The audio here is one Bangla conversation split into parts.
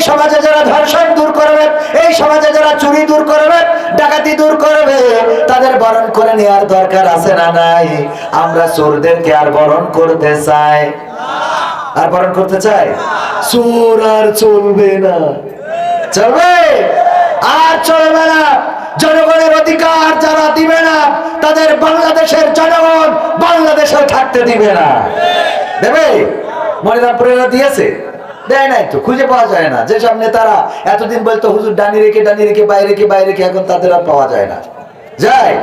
সমাজে যারা ধর্ষণ দূর করবে, এই সমাজে যারা চুরি দূর করবে, ডাকাতি দূর করবে, তাদের বরণ করে নেওয়ার দরকার আছে না নাই? আমরা চোরদেরকে আর বরণ করতে চাই? আর বরণ করতে চাই? চোর আর চলবে না, চলবে আর চলবে না। জনগণের অধিকার যারা দিবে না, তাদের বাংলাদেশের জনগণ বাংলাদেশেও থাকতে দিবে না। দেবে? মনিরামপুরেরা দিয়েছে? দেয় নাই তো, খুঁজে পাওয়া যায় না। যেসব নেতারা এতদিন বলতো হুজুর ডানি রেখে বাইরে রেখে, এখন তাদের আর পাওয়া যায় না। যায়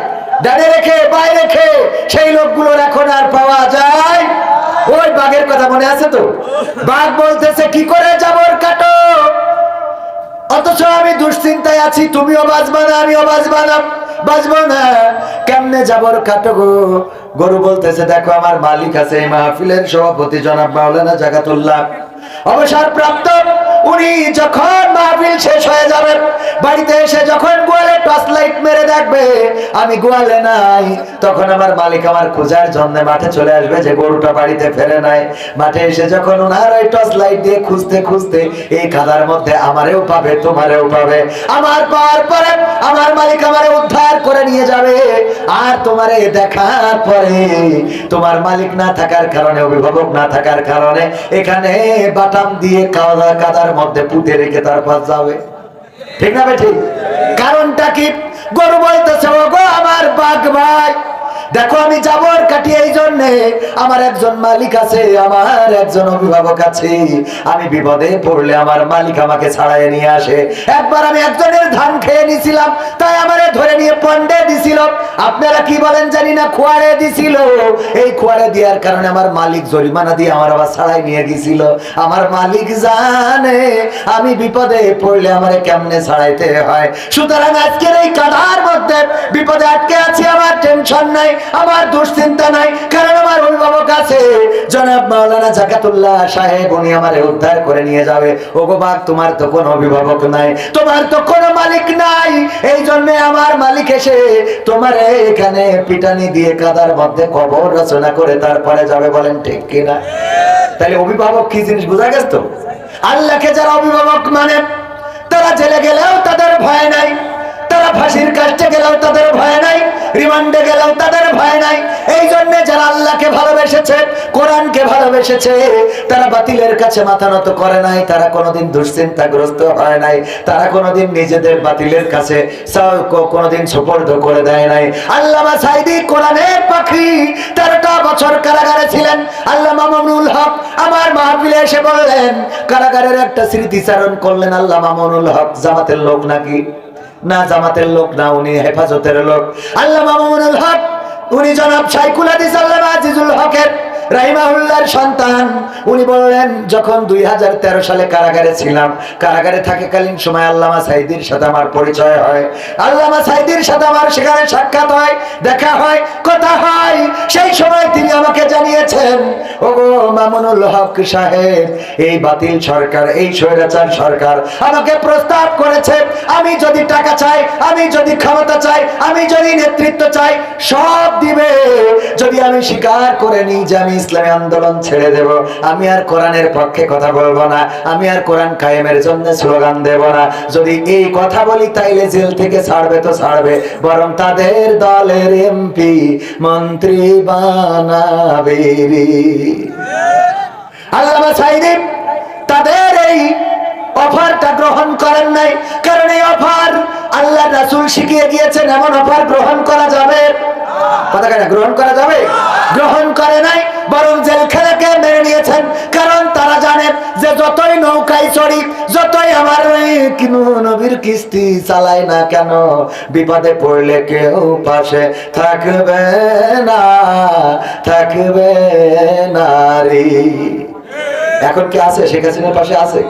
ডানি রেখে বাইরে রেখে, সেই লোকগুলোর এখন আর পাওয়া যায়? ওই বাঘের কথা মনে আছে তো? বাঘ বলতেছে কি করে জাবর কাটো, অথচ আমি দুশ্চিন্তায় আছি, তুমিও বাঁচবা না আমিও বাঁচবো না, কেমনে জাবর কাটো গো? গরু বলতেছে দেখো আমার মালিক আছে, এই মাহফিলের সভাপতি জনাব মাওলানা জাকাতুল্লাহ অবসরপ্রাপ্ত। উনি যখন মাহফিল শেষ হয়ে যাবে, বাড়িতে এসে যখন গোয়ালে টর্চ লাইট মেরে দেখবে আমি গোয়ালে নাই, তখন আমার মালিক আমার খোঁজার জন্য মাঠে চলে আসবে যে গরুটা বাড়িতে ফেরে নাই। মাঠে এসে যখন ওনার ওই টর্চ লাইট দিয়ে খুঁজতে খুঁজতে এই কাদার মধ্যে আমারেও পাবে তোমারেও পাবে, আমার পাওয়ার পরে আমার মালিক আমারে উদ্ধার করে নিয়ে যাবে। আর তোমারে দেখার পরে তোমার মালিক না থাকার কারণে, অভিভাবক না থাকার কারণে এখানে বাটাম দিয়ে কাদার মধ্যে পুঁতে রেখে তারপর যাবে। ঠিক না ভাই? ঠিক। কারণটা কি? গরু বলতেছে ও গো আমার বাঘ ভাই, দেখো আমি জাবর কাটি এই জন্যে, আমার একজন মালিক আছে, আমার একজন অভিভাবক আছে, আমি বিপদে পড়লে আমার মালিক আমাকে ছাড়াই নিয়ে আসে। একবার আমি একজনের ধান খেয়ে নিছিলাম, তাই আমারে ধরে নিয়ে পন্ডে দিছিল, আপনারা কি বলেন জানি না, খোয়ারে দিছিল। এই খোয়ারে দেওয়ার কারণে আমার মালিক জরিমানা দিয়ে আমার আবার ছাড়াই নিয়ে গেছিল। আমার মালিক জানে আমি বিপদে পড়লে আমারে কেমনে ছাড়াইতে হয়। সুতরাং আজকের এই কাদার মধ্যে বিপদে আটকে আছি, আমার টেনশন নাই, আমার দুশ্চিন্তা নাই, কারণ আমার অভিভাবক আছে জনাব মাওলানা জাকাতুল্লাহ সাহেব, উনি আমারে উদ্ধার করে নিয়ে যাবে। ওগো বাঘ, তোমার তো কোনো অভিভাবক নাই, তোমার তো কোনো মালিক নাই, এই জন্য আমার মালিক এসে তোমার এখানে পিটানি দিয়ে কাদার মধ্যে কবর রচনা করে তারপরে যাবে। বলেন ঠিক কিনা? তাহলে অভিভাবক কি জিনিস বোঝা গেছে তো? আল্লাহকে যারা অভিভাবক মানে, তারা জেলে গেলেও তাদের ভয় নাই, তারা ফাঁসির কাছে গেলেও তাদের ভয় নাই, রিমান্ডে গেলেও তাদের ভয় নাই। এই জন্য যারা আল্লাহকে ভালোবেসেছে, কোরআনকে ভালোবেসেছে, তারা বাতিলের কাছে মাথা নত করে নাই, তারা কোনোদিন দুশ্চিন্তাগ্রস্ত হয় নাই, তারা কোনোদিন নিজেদের বাতিলের কাছে কোনোদিন সুপর্দ করে দেয় নাই। আল্লামা সাঈদী কোরআনের পাখি 13টা বছর কারাগারে ছিলেন। আল্লামা মামুনুল হক আমার মাহফিলে এসে বললেন, কারাগারের একটা স্মৃতিচারণ করলেন। আল্লামা মামুনুল হক জামাতের লোক নাকি? না, জামাতের লোক না, উনি হেফাজতের লোক। আল্লামা মামুনুল হক উনি জনাব শাইখুল হাদিস আল্লামা আজিজুল হকের রাহিমাহুল্লাহর সন্তান। উনি বললেন, যখন 2013 সালে কারাগারে ছিলাম, কারাগারে থাকাকালীন সময় আল্লামা সাঈদীর সাথে আমার পরিচয় হয়, আল্লামা সাঈদীর সাথে আমার সেখানে সাক্ষাৎ হয়, দেখা হয়, কথা হয়। সেই সময় তিনি আমাকে জানিয়েছেন, ওগো মামুনুল হক সাহেব, এই বাতিল সরকার, এই স্বৈরাচার সরকার আমাকে প্রস্তাব করেছে, আমি যদি টাকা চাই, আমি যদি ক্ষমতা চাই, আমি যদি নেতৃত্ব চাই, সব দিবে, যদি আমি স্বীকার করে নিই যে আমি ইসলামী আন্দোলন ছেড়ে দেব, আমি আর কোরআনের পক্ষে কথা বলবো না, আমি আর কোরআন কায়েমের জন্য স্লোগান দেব না, যদি এই কথা বলি তাইলে জেল থেকে ছাড়বে তো ছাড়বে, বরং তাদের দলের এমপি মন্ত্রী বানাবে। আল্লামা সাঈদী তাদের এই অফারটা গ্রহণ করেন নাই, কারণ এই অফার আল্লাহ রাসূল শিখিয়ে দিয়েছেন এমন অফার গ্রহণ করা যাবে কথা কেন? গ্রহণ করা যাবে? গ্রহণ করে নাই, বরং জেলখানাকে মেনে নিয়েছেন। কারণ তারা জানেন যে যতই নৌকায় চড়ি, যতই আমার নবীর কিস্তি চালাই না কেন, বিপদে পড়লে কেউ পাশে থাকবে না, থাকবে না রে। এখন কি আছে? শেখ হাসিনার পাশে আছে?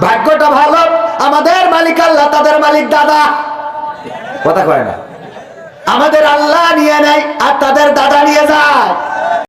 ভাগ্যটা ভালো, আমাদের মালিক আল্লাহ, তাদের মালিক দাদা। কথা কয় না? আমাদের আল্লাহ নিয়ে নেয় আর তাদের দাদা নিয়ে যায়।